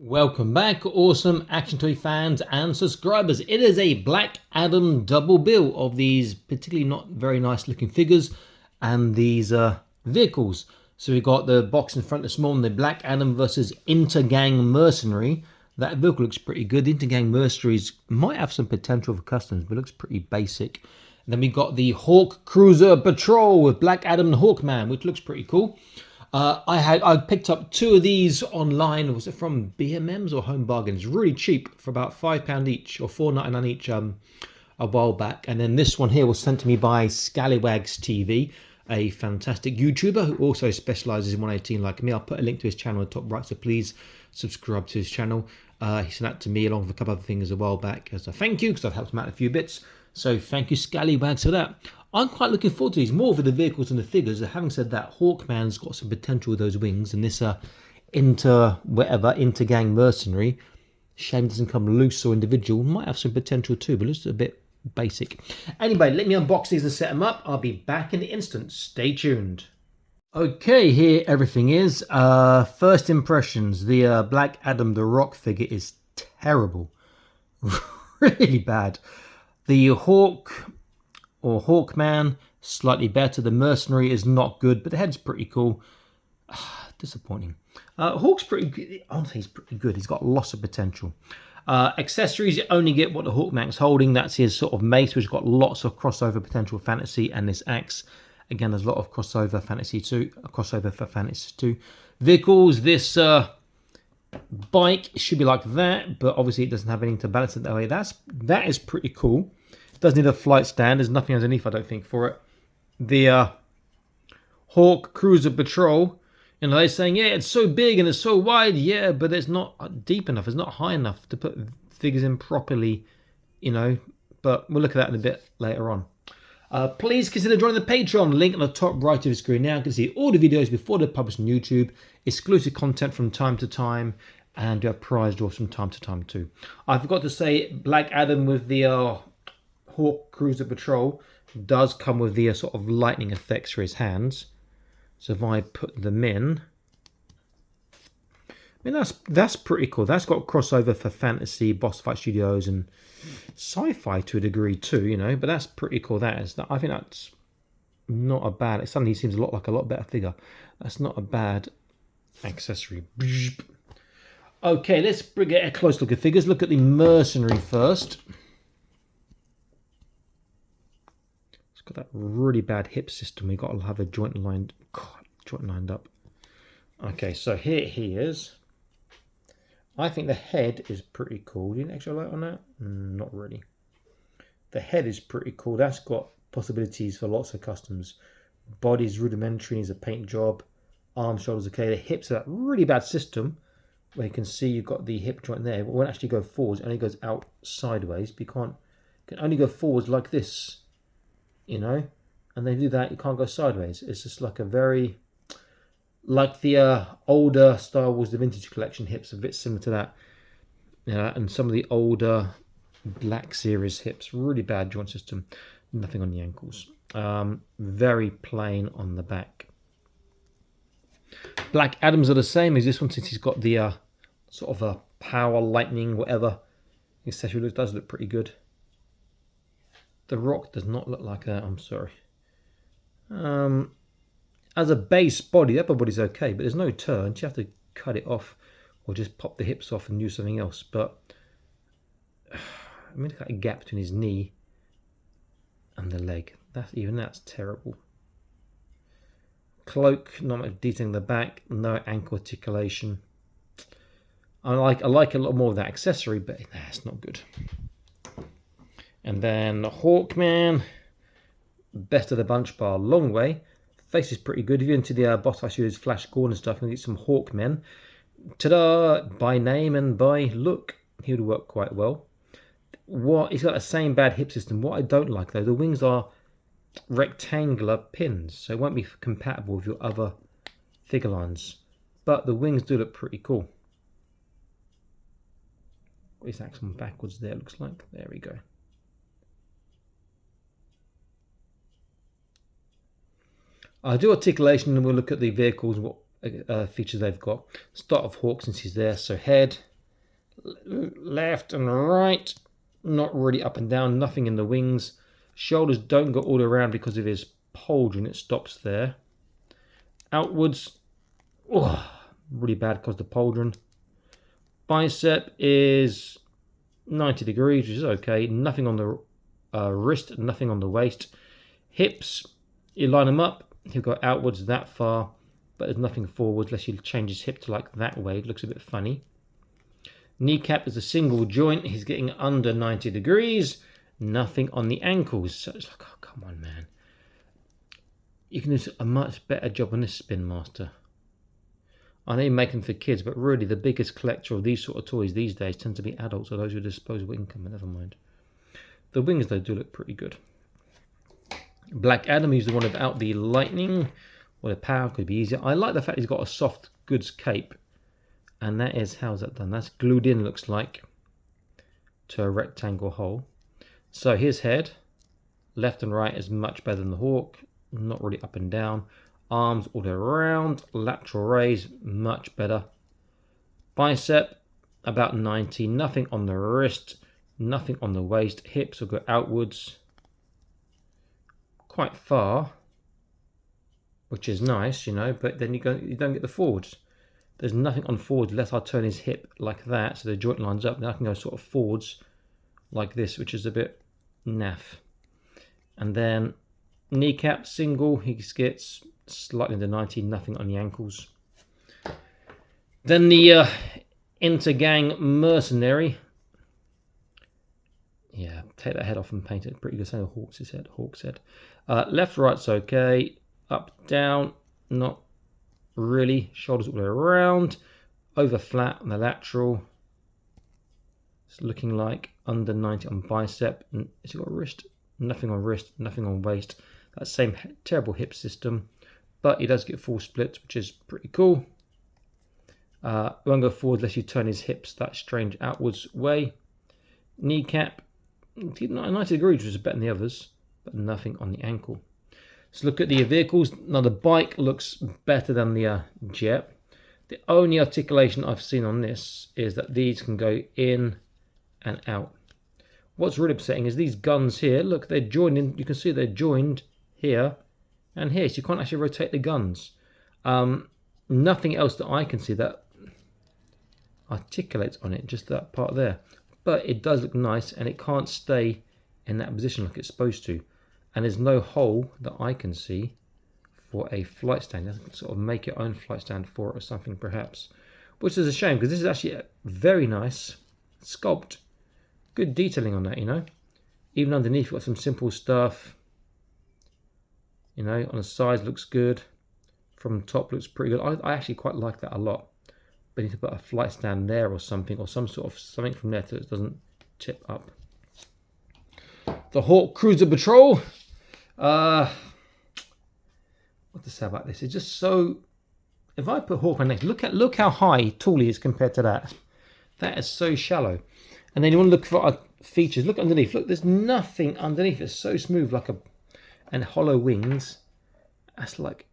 Welcome back, awesome action toy fans and subscribers. It is a Black Adam double bill of these particularly not very nice looking figures and these vehicles. So we got the box in front this morning, the Black Adam versus Intergang Mercenary. That vehicle looks pretty good. The Intergang Mercenaries might have some potential for customs, but looks pretty basic. And then we got the Hawk Cruiser Patrol with Black Adam and Hawkman, which looks pretty cool. I picked up two of these online. Was it from BMMs or Home Bargains? Really cheap for about £5 each or £4.99 each a while back. And then this one here was sent to me by Scallywags TV, a fantastic YouTuber who also specializes in 118 like me. I'll put a link to his channel at the top right, so please subscribe to his channel. He sent that to me along with a couple other things a while back as a thank you because I've helped him out a few bits. So thank you, Scallywags, for that. I'm quite looking forward to these, more for the vehicles and the figures. Having said that, Hawkman's got some potential with those wings, and this Intergang Mercenary, shame it doesn't come loose or individual, might have some potential too, but it's a bit basic. Anyway, let me unbox these and set them up. I'll be back in an instant. Stay tuned. Okay, here everything is. First impressions, the Black Adam the Rock figure is terrible. Really bad. The Hawk or Hawkman, slightly better. The Mercenary is not good, but the head's pretty cool. Disappointing. Hawk's pretty good. Honestly, he's pretty good. He's got lots of potential. Accessories, you only get what the Hawkman's holding. That's his sort of mace, which has got lots of crossover potential fantasy, and this axe. Again, there's a lot of crossover fantasy too. Crossover for fantasy too. Vehicles, this bike should be like that, but obviously it doesn't have anything to balance it that way. That is pretty cool. Does need a flight stand. There's nothing underneath, I don't think, for it. The Hawk Cruiser Patrol, you know, they're saying, yeah, it's so big and it's so wide. Yeah, but it's not deep enough. It's not high enough to put figures in properly, you know. But we'll look at that in a bit later on. Please consider joining the Patreon. Link on the top right of the screen now. You can see all the videos before they're published on YouTube. Exclusive content from time to time. And prize draws from time to time too. I forgot to say, Black Adam with the Hawk Cruiser Patrol does come with the sort of lightning effects for his hands. So if I put them in, I mean that's pretty cool. That's got crossover for fantasy, boss fight studios, and sci-fi to a degree too, you know. But that's pretty cool. That is. I think that's not a bad. It suddenly seems a lot better figure. That's not a bad accessory. Okay, let's get a close look at figures. Look at the Mercenary first. Got that really bad hip system. We've got to have a joint lined up. Okay, so here he is. I think the head is pretty cool. Do you need extra light on that? Not really. The head is pretty cool. That's got possibilities for lots of customs. Body's rudimentary, needs a paint job. Arms, shoulders, okay. The hips are that really bad system where you can see you've got the hip joint there. But it won't actually go forwards. It only goes out sideways. But you can only go forwards like this. You know, and they do that, you can't go sideways. It's just like a very, like the older Star Wars The Vintage Collection hips, a bit similar to that. Yeah, and some of the older Black Series hips, really bad joint system. Nothing on the ankles. Very plain on the back. Black Adams are the same as this one, since he's got the sort of a power, lightning, whatever accessory. Does look pretty good. The Rock does not look like that, I'm sorry. As a base body, the upper body's okay, but there's no turns. You have to cut it off or just pop the hips off and do something else. But I mean, look at a gap between his knee and the leg. That's terrible. Cloak, not much detail in the back, no ankle articulation. I like a lot more of that accessory, but that's not good. And then Hawkman, best of the bunch by a long way. Face is pretty good. If you're into the boss fight studios, Flash Gordon and stuff, you can get some Hawkmen. Ta-da! By name and by look, he would work quite well. He's got the same bad hip system. What I don't like though, the wings are rectangular pins, so it won't be compatible with your other figure lines. But the wings do look pretty cool. His axe on backwards there, looks like. There we go. I'll do articulation and we'll look at the vehicles and what features they've got. Start off Hawk since he's there. So head, left and right, not really up and down, nothing in the wings. Shoulders don't go all the way around because of his pauldron, it stops there. Outwards, oh, really bad because of the pauldron. Bicep is 90 degrees, which is okay. Nothing on the wrist, nothing on the waist. Hips, you line them up, he'll go outwards that far, but there's nothing forwards unless you change his hip to like that way. It looks a bit funny. Kneecap is a single joint. He's getting under 90 degrees. Nothing on the ankles. So it's like, oh, come on, man. You can do a much better job on this Spin Master. I know you make them for kids, but really the biggest collector of these sort of toys these days tend to be adults or those with disposable income, but never mind. The wings, though, do look pretty good. Black Adam, he's the one without the lightning or the power, could be easier. I like the fact he's got a soft goods cape. And that is, how's that done? That's glued in, looks like, to a rectangle hole. So his head, left and right, is much better than the Hawk. Not really up and down. Arms all the way around. Lateral raise, much better. Bicep, about 90. Nothing on the wrist. Nothing on the waist. Hips will go outwards quite far, which is nice, you know, but then you don't get the forwards. There's nothing on forwards unless I turn his hip like that, so the joint lines up. Then I can go sort of forwards like this, which is a bit naff. And then kneecap single, he gets slightly under 90, nothing on the ankles. Then the Intergang Mercenary. Yeah, take that head off and paint it. Pretty good. Same Hawk's head. Left, right's okay. Up, down, not really. Shoulders all the way around. Over flat on the lateral. It's looking like under 90 on bicep. Has he got a wrist? Nothing on wrist, nothing on waist. That same terrible hip system. But he does get full splits, which is pretty cool. Won't go forward unless you turn his hips that strange outwards way. Kneecap, 90 degrees, which is better than the others, but nothing on the ankle. Let's look at the vehicles. Now the bike looks better than the Jet. The only articulation I've seen on this is that these can go in and out. What's really upsetting is these guns here. Look, they're joined in. You can see they're joined here and here, so you can't actually rotate the guns. Nothing else that I can see that articulates on it, just that part there. But it does look nice, and it can't stay in that position like it's supposed to. And there's no hole that I can see for a flight stand. You have to sort of make your own flight stand for it or something, perhaps. Which is a shame, because this is actually a very nice sculpt. Good detailing on that, you know. Even underneath, you've got some simple stuff. You know, on the sides looks good. From the top looks pretty good. I actually quite like that a lot. But you need to put a flight stand there or something, or some sort of something from there so it doesn't tip up. The Hawk Cruiser Patrol. What to say about this? It's just so. If I put Hawk on next, look how high tall he is compared to that. That is so shallow. And then you want to look for features. Look underneath. Look, there's nothing underneath. It's so smooth, like and hollow wings. That's like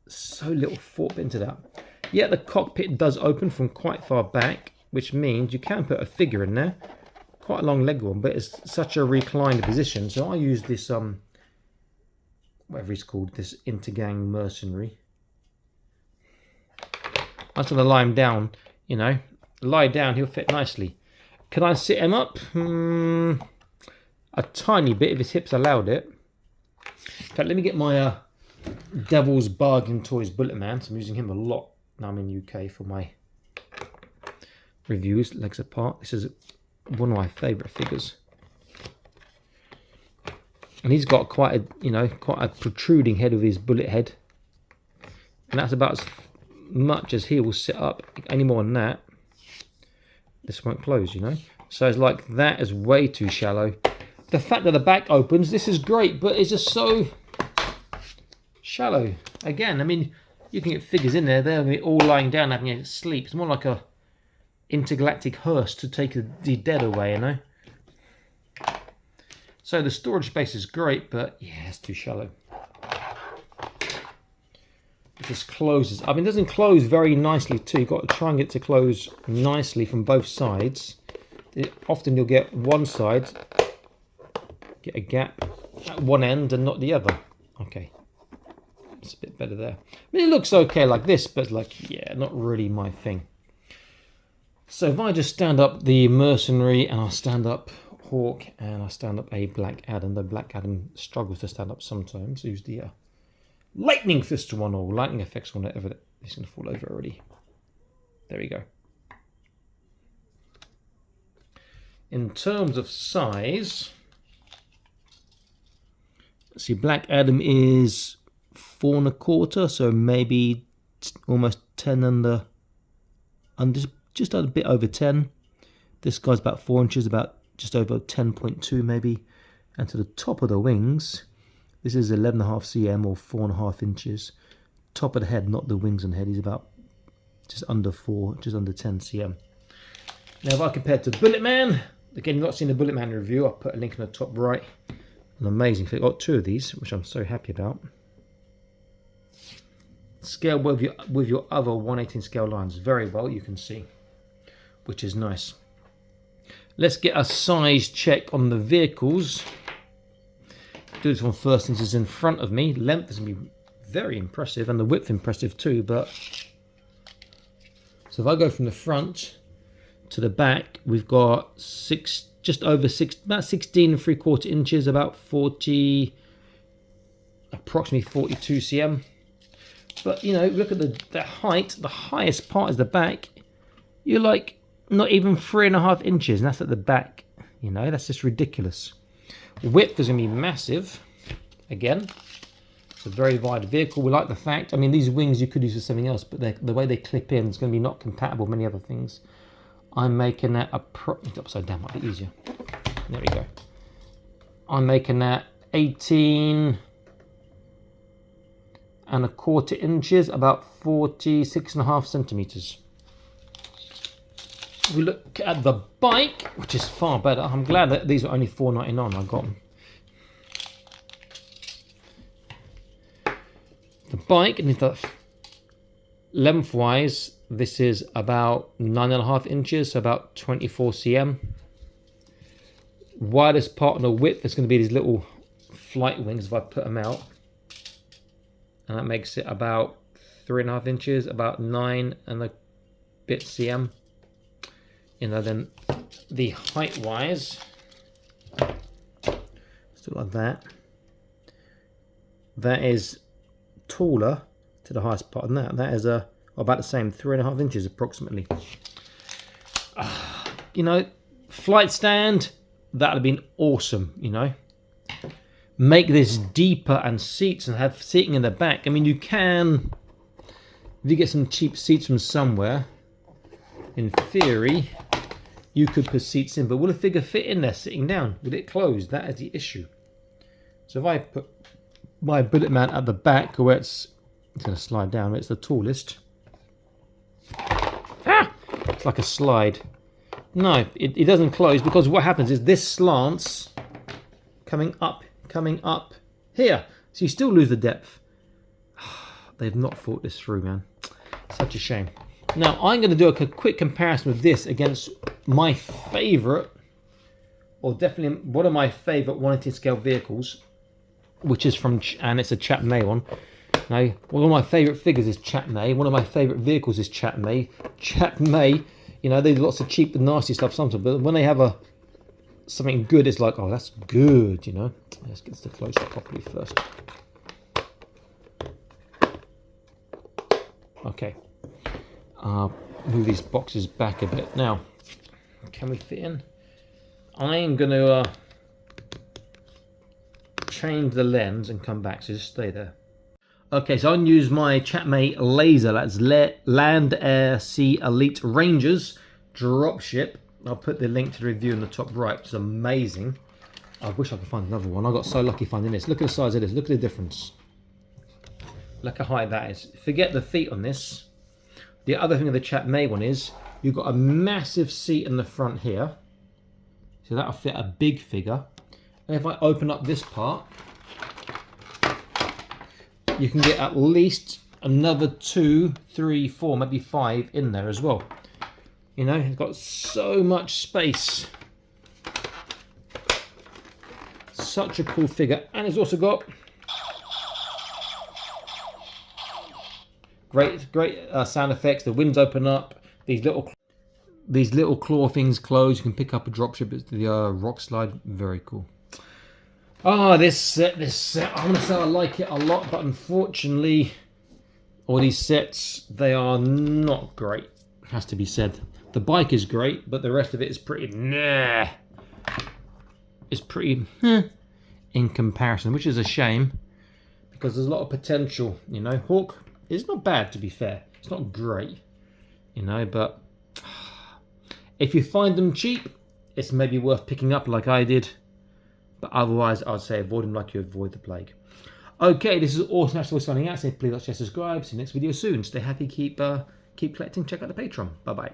so little thought into that. Yeah, the cockpit does open from quite far back, which means you can put a figure in there. Quite a long leg one, but it's such a reclined position. So I use this whatever it's called, this Intergang Mercenary. I'm just gonna lie him down, you know. Lie down, he'll fit nicely. Can I sit him up? A tiny bit if his hips allowed it. In fact, let me get my Devil's Bargain Toys Bullet Man. So I'm using him a lot now I'm in UK for my reviews. Legs apart. This is one of my favourite figures. And he's got quite a protruding head with his bullet head. And that's about as much as he will sit up. Any more than that, this won't close, you know. So it's like that is way too shallow. The fact that the back opens, this is great, but it's just so shallow. Again, I mean, you can get figures in there. They're going to be all lying down having a sleep. It's more like a intergalactic hearse to take the dead away, you know. So the storage space is great, but yeah, it's too shallow. It just closes. I mean, it doesn't close very nicely too. You've got to try and get it to close nicely from both sides. Often you'll get one side, get a gap at one end and not the other. Okay, it's a bit better there. I mean, it looks okay like this, but like, yeah, not really my thing. So if I just stand up the mercenary and I stand up Hawk and I stand up a Black Adam, the Black Adam struggles to stand up sometimes. Use the lightning fist one or lightning effects one, whatever. He's going to fall over already. There we go. In terms of size, let's see, Black Adam is 4 1/4, so maybe almost 10 under just a bit over 10. This guy's about 4 inches, about just over 10.2 maybe. And to the top of the wings, this is 11.5 cm or 4.5 inches. Top of the head, not the wings and head, he's about just under 4, just under 10 cm. Now if I compare it to Bullet Man, again, you've not seen the Bullet Man review, I'll put a link in the top right. An amazing thing. I've got 2 of these, which I'm so happy about. Scale with your other 1/18 scale lines very well, you can see, which is nice. Let's get a size check on the vehicles. Do this one first since it's in front of me. Length is going to be very impressive and the width impressive too, but so if I go from the front to the back, we've got just over 6, about 16 3/4 inches, about 40, approximately 42 cm. But you know, look at the height. The highest part is the back. You're like not even 3.5 inches, and that's at the back. You know, that's just ridiculous. Width is going to be massive. Again, it's a very wide vehicle. We like the fact. I mean, these wings you could use for something else, but the way they clip in is going to be not compatible with many other things. I'm making that upside down might be easier. There we go. I'm making that 18 1/4 inches, about 46.5 centimeters. We look at the bike, which is far better. I'm glad that these are only $4.99. I got them. The bike, and lengthwise, this is about 9.5 inches, so about 24 cm. Widest part on the width is going to be these little flight wings if I put them out. And that makes it about 3.5 inches, about 9 and a bit cm. You know, then the height wise, still like that. That is taller to the highest part than that. That is about the same, 3.5 inches approximately. You know, flight stand, that would have been awesome, you know. Make this deeper and seats and have seating in the back. I mean, you can, if you get some cheap seats from somewhere, in theory, you could put seats in, but will a figure fit in there sitting down? Will it close? That is the issue. So if I put my Bullet Man at the back, where it's going to slide down, it's the tallest. It's like a slide. No, it doesn't close, because what happens is this slants coming up here. So you still lose the depth. They've not thought this through, man. Such a shame. Now, I'm going to do a quick comparison with this against my favourite, or definitely one of my favourite 1/18 scale vehicles, which is from, and it's a Chat May one. Now, one of my favourite figures is Chat May. One of my favourite vehicles is Chat May. Chat May, you know, they do lots of cheap and nasty stuff sometimes, but when they have something good, it's like, oh, that's good, you know. Let's get this close properly first. Okay. Move these boxes back a bit. Now, can we fit in? I am going to change the lens and come back, so just stay there. Okay, so I'm going to use my Chat May laser. That's Land Air Sea Elite Rangers dropship. I'll put the link to the review in the top right, which is amazing. I wish I could find another one. I got so lucky finding this. Look at the size of this. Look at the difference. Look how high that is. Forget the feet on this. The other thing of the Chat May one is you've got a massive seat in the front here. So that'll fit a big figure. And if I open up this part, you can get at least another 2, 3, 4, maybe 5 in there as well. You know, it's got so much space. Such a cool figure. And it's also got great sound effects. The windows open up. These little claw things close. You can pick up a dropship. It's the rock slide. Very cool. Ah, this set. I'm gonna say I like it a lot, but unfortunately, all these sets, they are not great. Has to be said. The bike is great, but the rest of it is pretty nah. It's pretty in comparison, which is a shame because there's a lot of potential. You know, Hawk is not bad, to be fair. It's not great, you know, but if you find them cheap, it's maybe worth picking up like I did. But otherwise, I'd say avoid them like you avoid the plague. Okay, this is Awesome National signing out. So please like, share, subscribe. See you next video soon. Stay happy, keep collecting. Check out the Patreon. Bye bye.